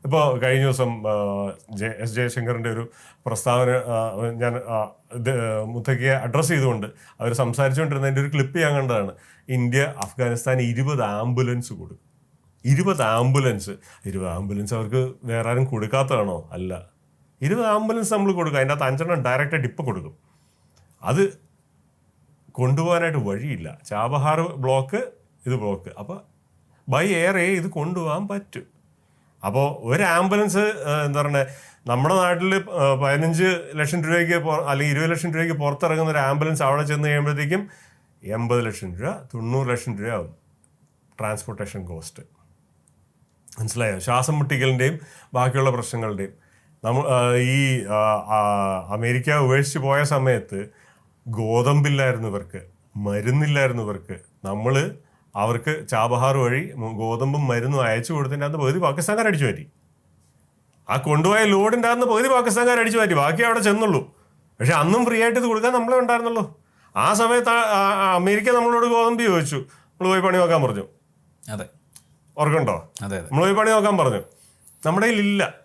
ഇപ്പോൾ കഴിഞ്ഞ ദിവസം എസ് ജയശങ്കറിൻ്റെ ഒരു പ്രസ്താവന ഞാൻ മുത്തക്കിയെ അഡ്രസ്സ് ചെയ്തുകൊണ്ട് അവർ സംസാരിച്ചുകൊണ്ടിരുന്നതിൻ്റെ ഒരു ക്ലിപ്പ് ഞാൻ കണ്ടതാണ്. ഇന്ത്യ അഫ്ഗാനിസ്ഥാൻ 20 ആംബുലൻസ് കൊടുക്കും. 20 ആംബുലൻസ് അവർക്ക് വേറെ ആരും കൊടുക്കാത്തതാണോ? അല്ല, 20 ആംബുലൻസ് നമ്മൾ കൊടുക്കും. അതിൻ്റെ അകത്ത് 5 ഡയറക്റ്റായിട്ട് ഇപ്പം കൊടുക്കും. അത് കൊണ്ടുപോകാനായിട്ട് വഴിയില്ല. ചാബഹാർ ബ്ലോക്ക്, ഇത് ബ്ലോക്ക്. അപ്പോൾ ബൈ എയർ ഇത് കൊണ്ടുപോകാൻ പറ്റും. അപ്പോൾ ഒരു ആംബുലൻസ് എന്താ പറയുക, നമ്മുടെ നാട്ടിൽ 15 ലക്ഷം രൂപയ്ക്ക് അല്ലെങ്കിൽ 20 ലക്ഷം രൂപയ്ക്ക് പുറത്തിറങ്ങുന്ന ഒരു ആംബുലൻസ് അവിടെ ചെന്ന് കഴിയുമ്പോഴത്തേക്കും 80 ലക്ഷം രൂപ 90 ലക്ഷം രൂപ ആവും ട്രാൻസ്പോർട്ടേഷൻ കോസ്റ്റ്. മനസ്സിലായോ? ശ്വാസം മുട്ടിക്കലിൻ്റെയും ബാക്കിയുള്ള പ്രശ്നങ്ങളുടെയും. ഈ അമേരിക്ക ഉപേക്ഷിച്ച് പോയ സമയത്ത് ഗോതമ്പില്ലായിരുന്നു ഇവർക്ക്, മരുന്നില്ലായിരുന്നു ഇവർക്ക്. നമ്മൾ അവർക്ക് ചാബഹാർ വഴി ഗോതമ്പും മരുന്നും അയച്ചു കൊടുത്തതിൻ്റെ അകത്ത് പകുതി പാകിസ്ഥാൻകാർ അടിച്ചു മാറ്റി. ആ കൊണ്ടുപോയ ലോഡിൻ്റെ അകത്ത് പകുതി പാകിസ്ഥാൻകാർ അടിച്ചു മാറ്റി, ബാക്കി അവിടെ ചെന്നുള്ളൂ. പക്ഷെ അന്നും ഫ്രീ ആയിട്ട് ഇത് കൊടുക്കാൻ നമ്മളെ ഉണ്ടായിരുന്നുള്ളൂ. ആ സമയത്ത് അമേരിക്ക നമ്മളോട് ഗോതമ്പ് ചോദിച്ചു, നമ്മൾ പോയി പണി നോക്കാൻ പറഞ്ഞു. അതെ, ഓർക്കുണ്ടോ? അതെ, നമ്മൾ പോയി പണി നോക്കാൻ പറഞ്ഞു. നമ്മുടെ കയ്യിലില്ല.